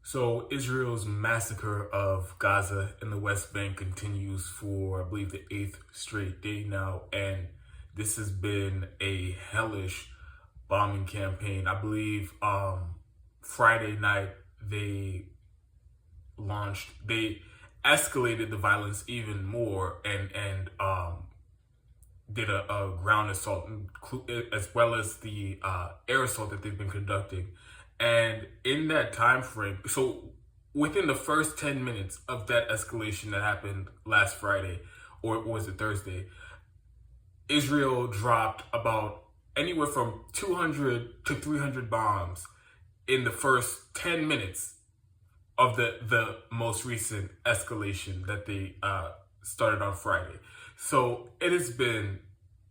So Israel's massacre of Gaza and the West Bank continues for, I believe, the eighth straight day now, and this has been a hellish bombing campaign. I believe Friday night they escalated the violence even more and did a ground assault as well as the air assault that they've been conducting. And in that time frame, so within the first 10 minutes of that escalation that happened last Friday, or was it Thursday, Israel dropped about anywhere from 200 to 300 bombs in the first 10 minutes of the most recent escalation that they started on Friday. So it has been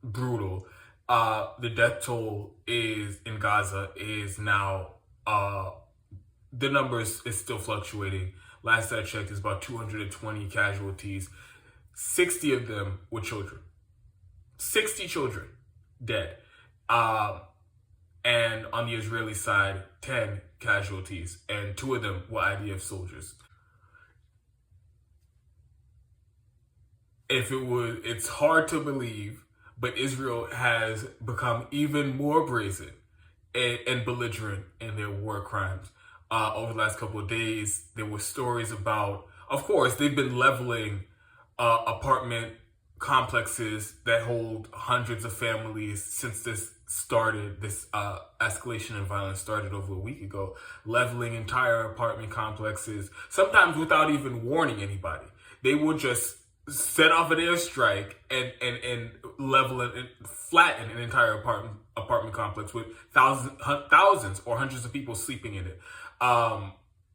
brutal. The death toll is in Gaza is now the numbers is still fluctuating. Last I checked, is about 220 casualties. 60 of them were children. 60 children dead. And on the Israeli side, 10 casualties, and 2 of them were IDF soldiers. It's hard to believe, but Israel has become even more brazen and belligerent in their war crimes. Over the last couple of days, there were stories about, of course, they've been leveling apartment complexes that hold hundreds of families since this escalation in violence started over a week ago, leveling entire apartment complexes, sometimes without even warning anybody. They will just set off an airstrike and level it and flatten an entire apartment complex with thousands or hundreds of people sleeping in it.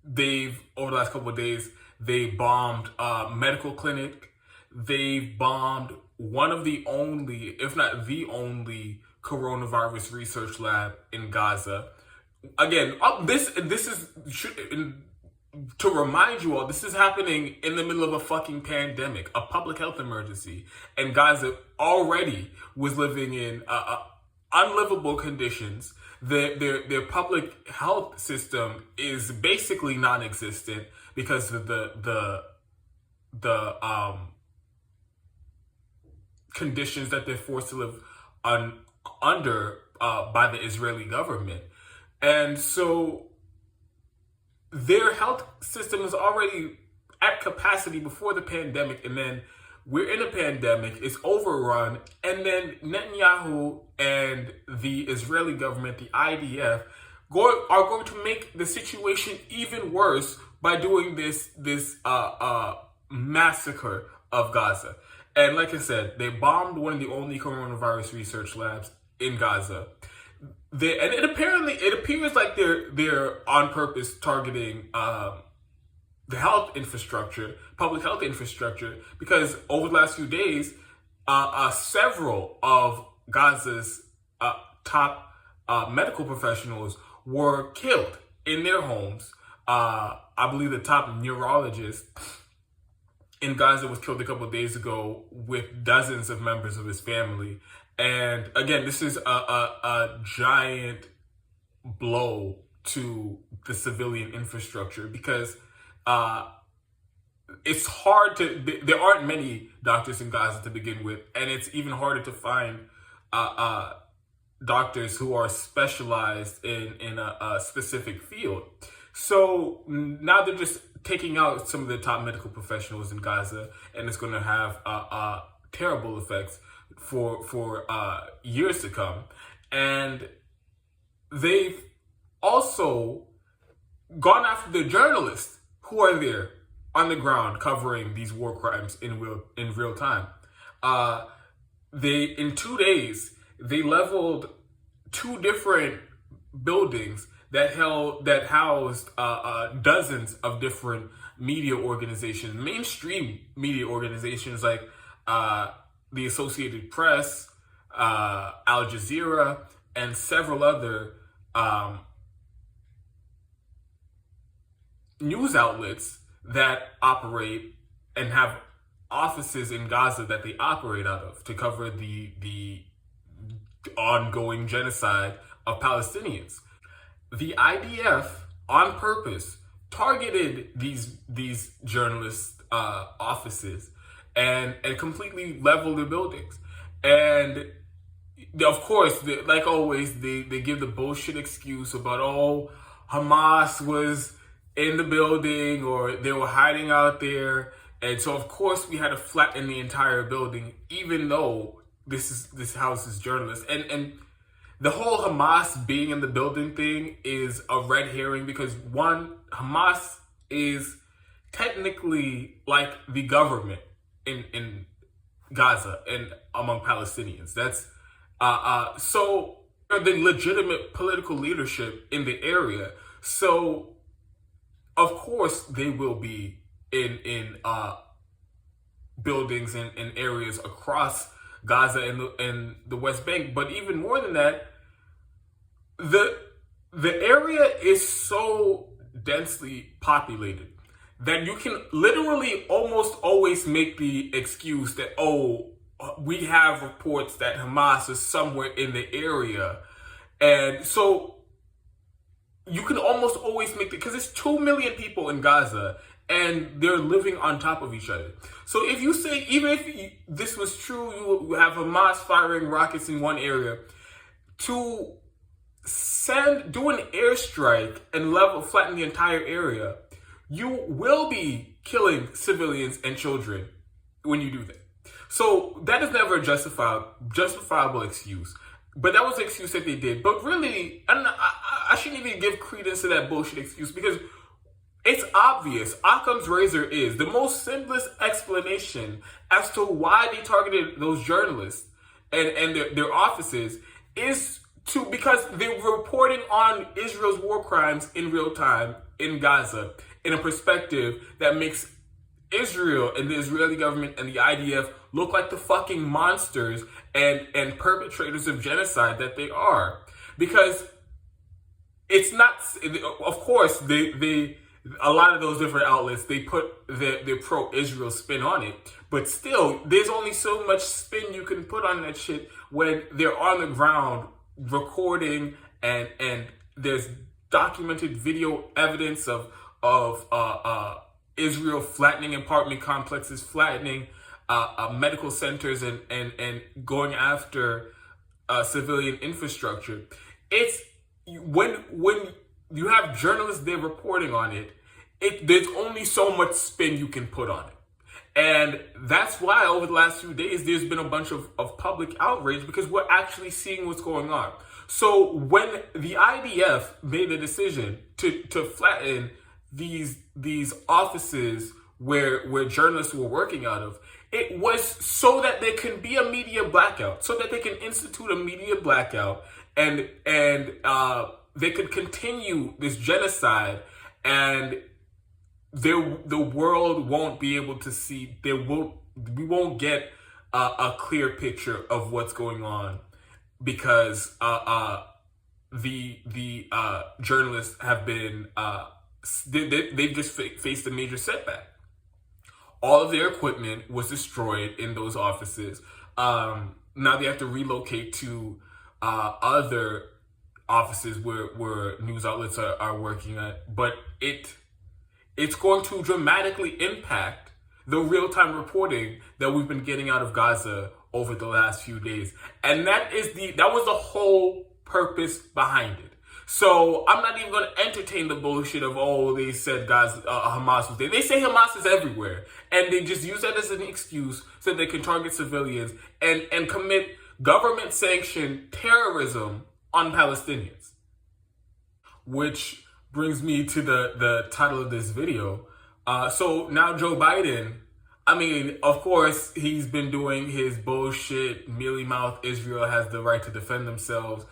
They've, over the last couple of days, they bombed a medical clinic. They've bombed one of the only, if not the only, coronavirus research lab in Gaza. Again, this is to remind you all, this is happening in the middle of a fucking pandemic, a public health emergency, and Gaza already was living in unlivable conditions. Their public health system is basically non-existent because of the conditions that they're forced to live under by the Israeli government. And so their health system is already at capacity before the pandemic, and then we're in a pandemic, it's overrun, and then Netanyahu and the Israeli government, the IDF, are going to make the situation even worse by doing this massacre of Gaza. And like I said, they bombed one of the only coronavirus research labs in Gaza. And it appears like they're on purpose targeting the health infrastructure, public health infrastructure, because over the last few days, several of Gaza's top medical professionals were killed in their homes. I believe the top neurologist in Gaza was killed a couple of days ago with dozens of members of his family. And again, this is a giant blow to the civilian infrastructure because it's hard there aren't many doctors in Gaza to begin with, and it's even harder to find doctors who are specialized in a specific field. So now they're just taking out some of the top medical professionals in Gaza, and it's going to have terrible effects for years to come. And they've also gone after the journalists who are there on the ground covering these war crimes in real time. In 2 days, they leveled 2 different buildings that housed dozens of different media organizations, mainstream media organizations like the Associated Press, Al Jazeera, and several other news outlets that operate and have offices in Gaza that they operate out of to cover the ongoing genocide of Palestinians. The IDF, on purpose, targeted these journalists' offices and completely leveled their buildings. And of course, like always, they give the bullshit excuse about, oh, Hamas was in the building or they were hiding out there. And so, of course, we had to flatten the entire building, even though this house is journalists. And the whole Hamas being in the building thing is a red herring because, one, Hamas is technically like the government in Gaza and among Palestinians. That's so they're the legitimate political leadership in the area. So of course they will be in buildings and in areas across Gaza and the West Bank. But even more than that, the area is so densely populated that you can literally almost always make the excuse that, oh, we have reports that Hamas is somewhere in the area. And so you can almost always make it, because it's 2 million people in Gaza and they're living on top of each other. So if you say, even if this was true, you have Hamas firing rockets in one area, to do an airstrike and flatten the entire area, you will be killing civilians and children when you do that. So that is never a justifiable excuse. But that was the excuse that they did. But really, I shouldn't even give credence to that bullshit excuse because it's obvious. Occam's razor is the most simplest explanation as to why they targeted those journalists and their offices is because they were reporting on Israel's war crimes in real time in Gaza in a perspective that makes Israel and the Israeli government and the IDF look like the fucking monsters and perpetrators of genocide that they are. Because it's not, of course, a lot of those different outlets, they put their pro-Israel spin on it. But still, there's only so much spin you can put on that shit when they're on the ground recording and there's documented video evidence of Israel flattening apartment complexes, flattening medical centers, and going after civilian infrastructure. It's when you have journalists there reporting on it, there's only so much spin you can put on it. And that's why over the last few days, there's been a bunch of public outrage because we're actually seeing what's going on. So when the IDF made a decision to flatten these offices where journalists were working out of, it was so that there can be a media blackout, so that they can institute a media blackout and they could continue this genocide, and the world won't be able to see. We won't get a clear picture of what's going on because the journalists have been they've just faced a major setback. All of their equipment was destroyed in those offices. Now they have to relocate to other offices where news outlets are working at, but it's going to dramatically impact the real-time reporting that we've been getting out of Gaza over the last few days. And that was the whole purpose behind it. So I'm not even going to entertain the bullshit of, oh, they said Hamas was there. They say Hamas is everywhere. And they just use that as an excuse so they can target civilians and commit government-sanctioned terrorism on Palestinians. Which brings me to the title of this video. So now Joe Biden, I mean, of course, he's been doing his bullshit, mealy-mouthed Israel has the right to defend themselves.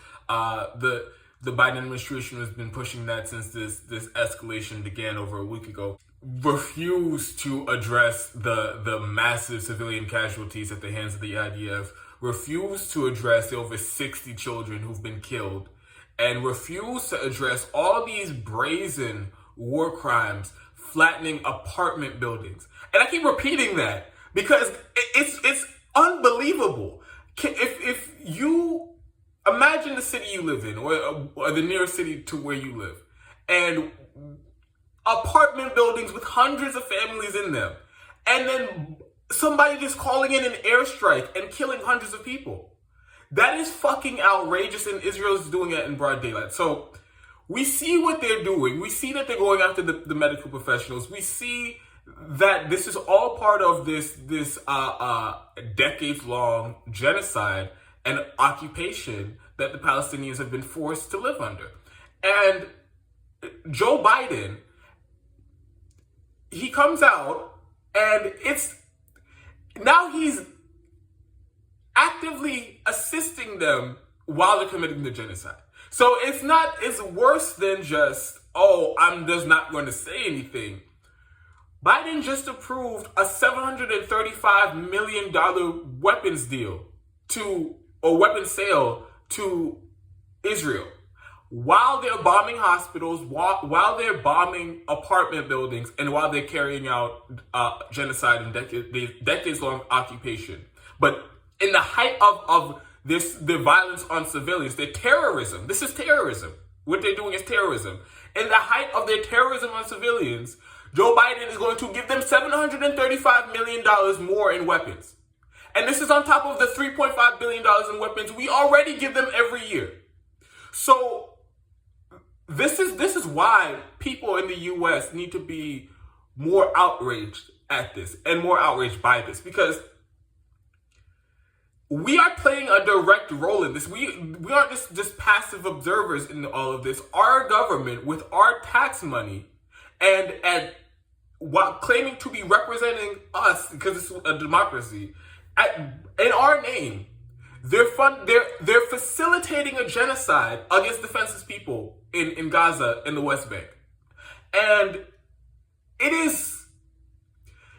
The Biden administration has been pushing that since this escalation began over a week ago. Refused to address the massive civilian casualties at the hands of the IDF. Refused to address the over 60 children who've been killed. And refused to address all these brazen war crimes, flattening apartment buildings. And I keep repeating that because it's unbelievable. If you imagine the city you live in, or the nearest city to where you live, and apartment buildings with hundreds of families in them, and then somebody just calling in an airstrike and killing hundreds of people. That is fucking outrageous, and Israel is doing it in broad daylight. So we see what they're doing. We see that they're going after the medical professionals. We see that this is all part of this decades-long genocide and occupation that the Palestinians have been forced to live under. And Joe Biden, he comes out, and now he's actively assisting them while they're committing the genocide. So it's worse than just, I'm just not going to say anything. Biden just approved a $735 million weapons deal weapons sale to Israel, while they're bombing hospitals, while they're bombing apartment buildings, and while they're carrying out genocide and decades-long occupation. But in the height of the violence on civilians, their terrorism, this is terrorism. What they're doing is terrorism. In the height of their terrorism on civilians, Joe Biden is going to give them $735 million more in weapons. And this is on top of the $3.5 billion in weapons we already give them every year. So this is why people in the U.S. need to be more outraged at this and more outraged by this, because we are playing a direct role in this. We aren't just passive observers in all of this. Our government, with our tax money, and while claiming to be representing us, because it's a democracy, in our name, they're facilitating a genocide against defenseless people in Gaza, in the West Bank. And it is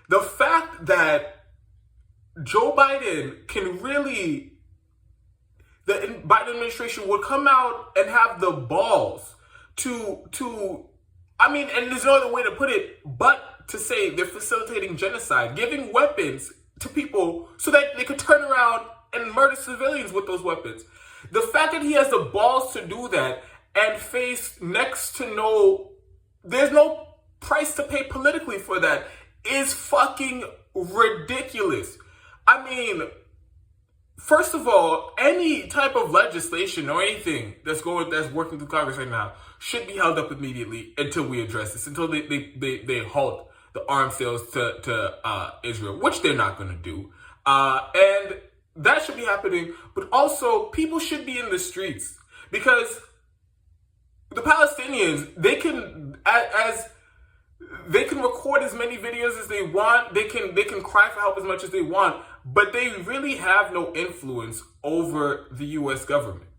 the fact that Joe Biden can really, the Biden administration would come out and have the balls to and there's no other way to put it but to say they're facilitating genocide, giving weapons to people so that they could turn around and murder civilians with those weapons. The fact that he has the balls to do that and face there's no price to pay politically for that is fucking ridiculous. I mean, first of all, any type of legislation or anything that's working through Congress right now should be held up immediately until we address this, until they halt the arms sales to Israel, which they're not going to do. And that should be happening. But also, people should be in the streets, because the Palestinians, they can record as many videos as they want. They can cry for help as much as they want, but they really have no influence over the U.S. government.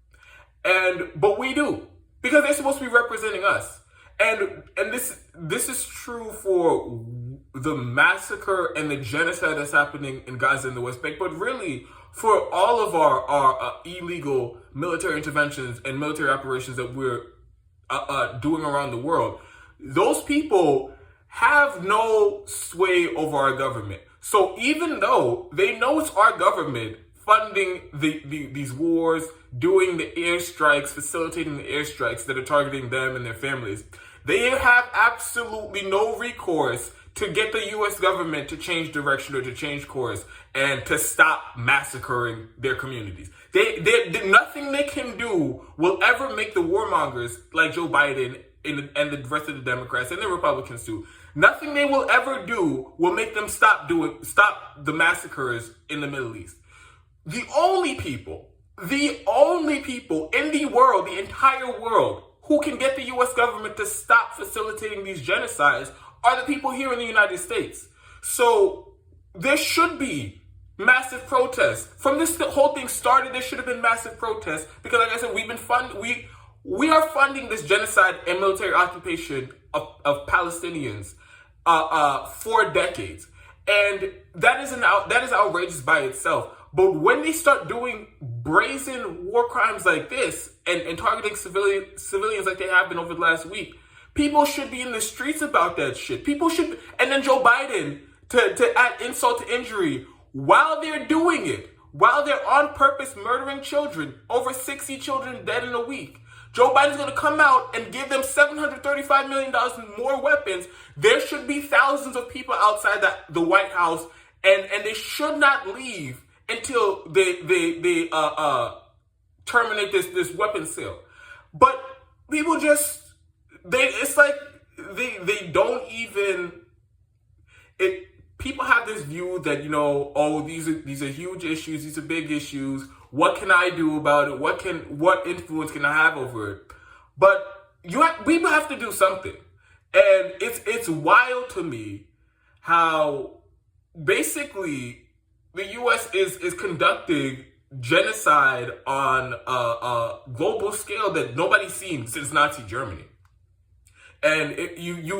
But we do, because they're supposed to be representing us. And this is true for the massacre and the genocide that's happening in Gaza and the West Bank, but really for all of our illegal military interventions and military operations that we're doing around the world. Those people have no sway over our government. So even though they know it's our government funding these wars, doing the airstrikes, facilitating the airstrikes that are targeting them and their families, they have absolutely no recourse to get the U.S. government to change direction or to change course and to stop massacring their communities. Nothing they can do will ever make the warmongers like Joe Biden and the rest of the Democrats and the Republicans too. Nothing they will ever do will make them stop the massacres in the Middle East. The only people in the world, the entire world, who can get the U.S. government to stop facilitating these genocides are the people here in the United States. So there should be massive protests. From this whole thing started, there should have been massive protests, because like I said, we are funding this genocide and military occupation of Palestinians for decades. And that is outrageous by itself. But when they start doing brazen war crimes like this and targeting civilians like they have been over the last week, people should be in the streets about that shit. And then Joe Biden, to add insult to injury, while they're doing it, while they're on purpose murdering children, over 60 children dead in a week, Joe Biden's going to come out and give them $735 million in more weapons. There should be thousands of people outside the White House, and they should not leave until they terminate this weapon sale. But people just, it's like they don't even, people have this view that, oh, these are huge issues, these are big issues. What can I do about it? What influence can I have over it? But we have to do something. And it's wild to me how basically the U.S. is conducting genocide on a global scale that nobody's seen since Nazi Germany. And you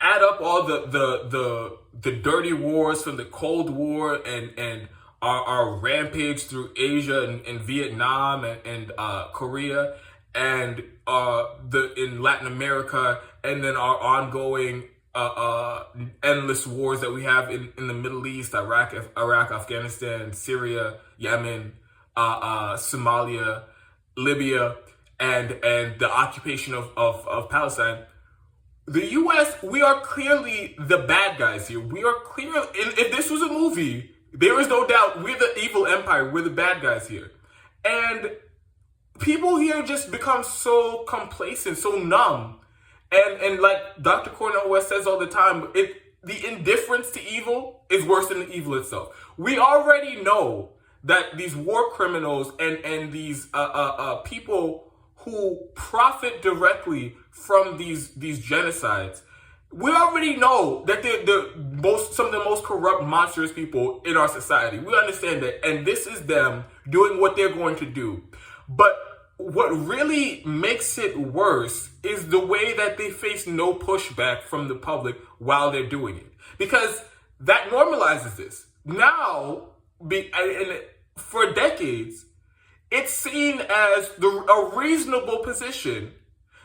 add up all the dirty wars from the Cold War and our rampage through Asia and Vietnam and Korea and in Latin America, and then our ongoing endless wars that we have in the Middle East, Iraq, Afghanistan, Syria, Yemen, Somalia, Libya, and the occupation of Palestine. The U.S., we are clearly the bad guys here. We are clearly, if this was a movie, there is no doubt we're the evil empire. We're the bad guys here. And people here just become so complacent, so numb. And like Dr. Cornel West says all the time, the indifference to evil is worse than the evil itself. We already know that these war criminals and these people who profit directly from these genocides, we already know that they're some of the most corrupt, monstrous people in our society. We understand that, and this is them doing what they're going to do. But what really makes it worse is the way that they face no pushback from the public while they're doing it, because that normalizes this. Now, and for decades, it's seen as a reasonable position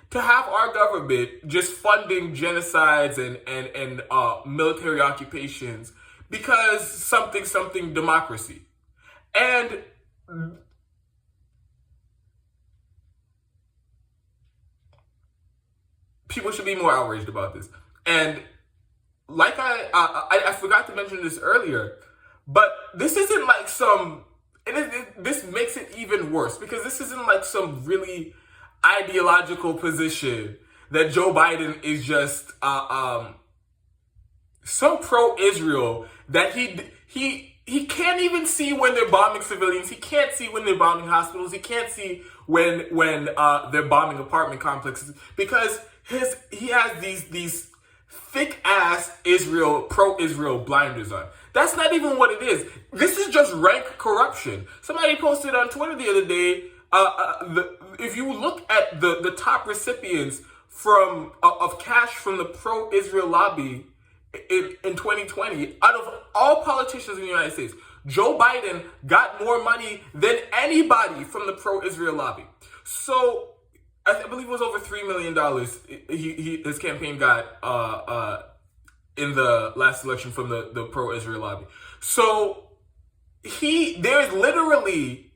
to have our government just funding genocides and military occupations because something democracy. And people should be more outraged about this. And like I forgot to mention this earlier, but this isn't like this makes it even worse, because this isn't like some really ideological position that Joe Biden is just so pro-Israel that he can't even see when they're bombing civilians. He can't see when they're bombing hospitals. He can't see when they're bombing apartment complexes, because he has these thick ass pro-Israel blinders on. That's not even what it is. This is just rank corruption. Somebody posted on Twitter the other day, if you look at the top recipients of cash from the pro-Israel lobby in 2020, out of all politicians in the United States, Joe Biden got more money than anybody from the pro-Israel lobby. So I believe it was over $3 million his campaign got in the last election from the pro-Israel lobby. So there's literally,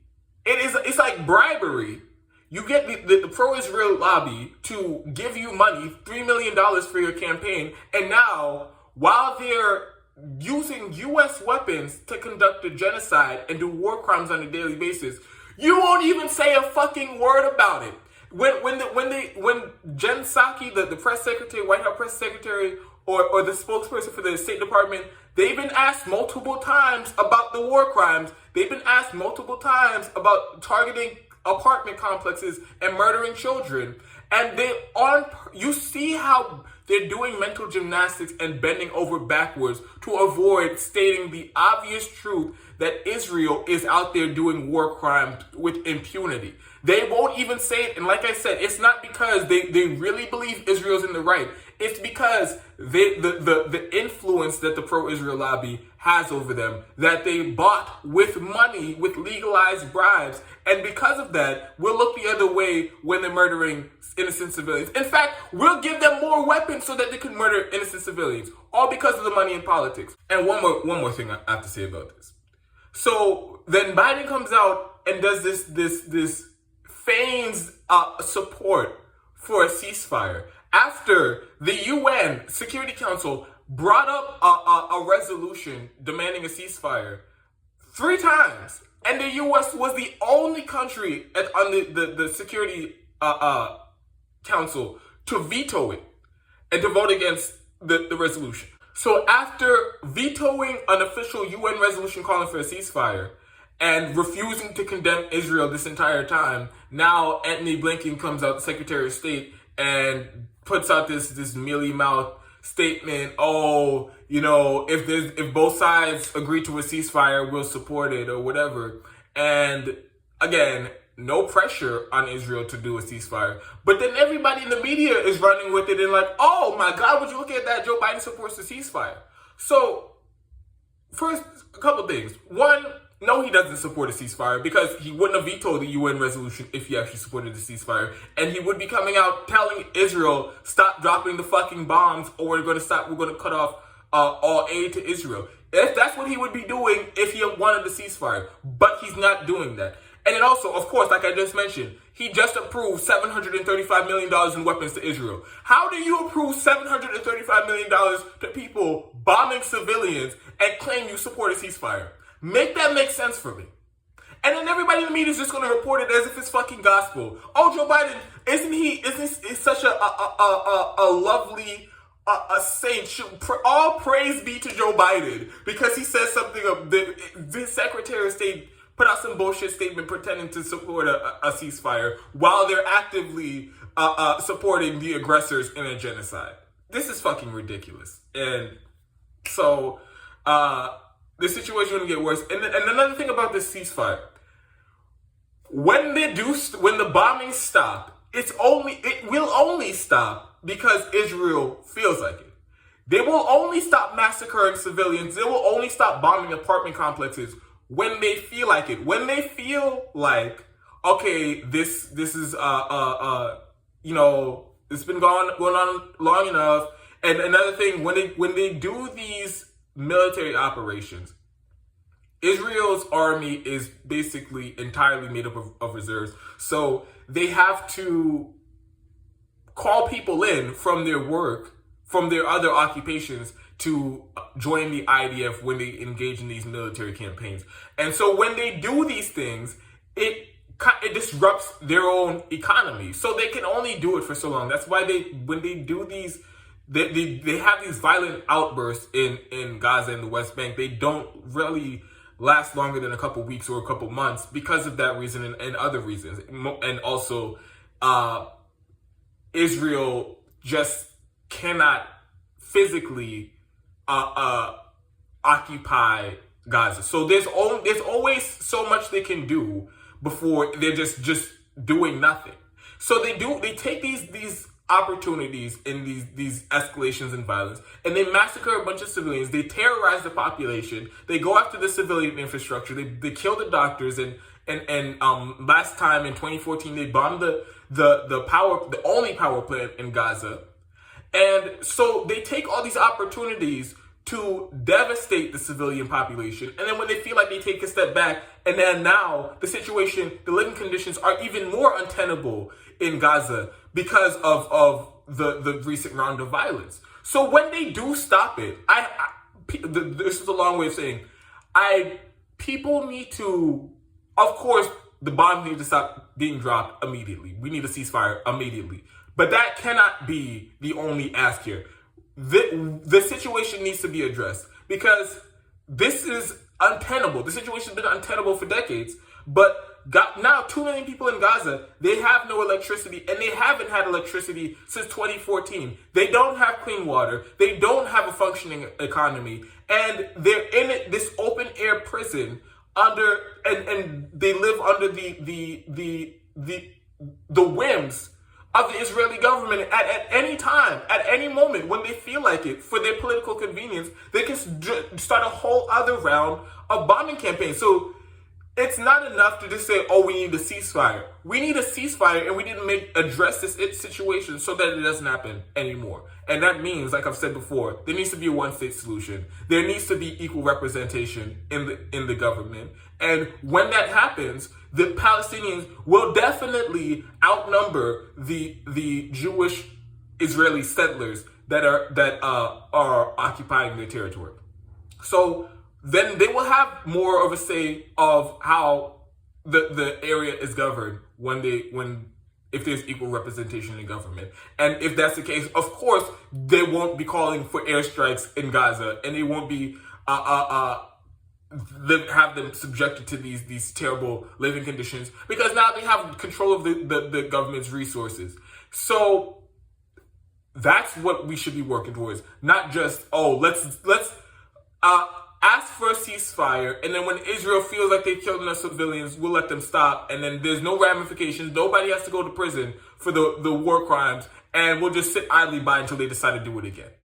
it's like bribery. You get the pro-Israel lobby to give you money, $3 million for your campaign, and now, while they're using U.S. weapons to conduct a genocide and do war crimes on a daily basis, you won't even say a fucking word about it. When Jen Psaki, the press secretary, White House press secretary, or the spokesperson for the State Department, they've been asked multiple times about the war crimes. They've been asked multiple times about targeting apartment complexes and murdering children. And you see how they're doing mental gymnastics and bending over backwards to avoid stating the obvious truth that Israel is out there doing war crimes with impunity. They won't even say it. And like I said, it's not because they really believe Israel's in the right. It's because the influence that the pro-Israel lobby has over them, that they bought with money, with legalized bribes. And because of that, we'll look the other way when they're murdering innocent civilians. In fact, we'll give them more weapons so that they can murder innocent civilians, all because of the money in politics. And one more thing I have to say about this. So then Biden comes out and does this feigns support for a ceasefire after the UN Security Council brought up a resolution demanding a ceasefire 3 times, and the U.S. was the only country on the Security Council to veto it and to vote against the resolution. So after vetoing an official UN resolution calling for a ceasefire and refusing to condemn Israel this entire time, now Antony Blinken comes out, the Secretary of State, and puts out this mealy-mouthed statement, oh, you know, if both sides agree to a ceasefire, we'll support it, or whatever. And again, no pressure on Israel to do a ceasefire. But then everybody in the media is running with it and like, oh my God, would you look at that? Joe Biden supports the ceasefire. So, first, a couple things. One, no, he doesn't support a ceasefire because he wouldn't have vetoed the UN resolution if he actually supported the ceasefire. And he would be coming out telling Israel, stop dropping the fucking bombs or we're going to cut off all aid to Israel. If that's what he would be doing if he wanted a ceasefire. But he's not doing that. And then also, of course, like I just mentioned, he just approved $735 million in weapons to Israel. How do you approve $735 million to people bombing civilians and claim you support a ceasefire? Make that make sense for me. And then everybody in the media is just going to report it as if it's fucking gospel. Oh, Joe Biden, isn't he such a lovely a saint? All praise be to Joe Biden because he says something of the Secretary of State put out some bullshit statement pretending to support a ceasefire while they're actively supporting the aggressors in a genocide. This is fucking ridiculous. And so the situation will get worse. And another thing about this ceasefire, when the bombings stop, it will only stop because Israel feels like it. They will only stop massacring civilians. They will only stop bombing apartment complexes when they feel like it. When they feel like, okay, this is you know, it's been going on long enough. And another thing, when they do these military operations, Israel's army is basically entirely made up of reserves. So they have to call people in from their work, from their other occupations, to join the IDF when they engage in these military campaigns. And so when they do these things, it disrupts their own economy. So they can only do it for so long. That's why when they do these, they have these violent outbursts in Gaza and the West Bank. They don't really last longer than a couple weeks or a couple months because of that reason and other reasons. And also, Israel just cannot physically occupy Gaza. So there's always so much they can do before they're just doing nothing. So they take these opportunities in these escalations in violence, and they massacre a bunch of civilians. They terrorize the population. They go after the civilian infrastructure. They kill the doctors, and last time in 2014 they bombed the only power plant in Gaza. And so they take all these opportunities to devastate the civilian population. And then when they feel like they take a step back, and then now the living conditions are even more untenable in Gaza because of the recent round of violence. So when they do stop it, this is a long way of saying, people need to, of course, the bombs need to stop being dropped immediately. We need a ceasefire immediately. But that cannot be the only ask here. The situation needs to be addressed because this is untenable. The situation has been untenable for decades. But now 2 million people in Gaza, they have no electricity, and they haven't had electricity since 2014. They don't have clean water. They don't have a functioning economy. And they're in this open air prison and they live under the whims of the Israeli government at any time, at any moment, when they feel like it, for their political convenience. They can start a whole other round of bombing campaigns. So it's not enough to just say, oh, we need a ceasefire. We need a ceasefire, and we need to address this situation so that it doesn't happen anymore. And that means, like I've said before, there needs to be a one-state solution. There needs to be equal representation in the government. And when that happens, the Palestinians will definitely outnumber the Jewish Israeli settlers that are occupying their territory. So then they will have more of a say of how the area is governed when if there's equal representation in government. And if that's the case, of course, they won't be calling for airstrikes in Gaza, and they won't be have them subjected to these terrible living conditions, because now they have control of the government's resources. So that's what we should be working towards. Not just, let's ask for a ceasefire, and then when Israel feels like they've killed enough civilians, we'll let them stop, and then there's no ramifications. Nobody has to go to prison for the war crimes, and we'll just sit idly by until they decide to do it again.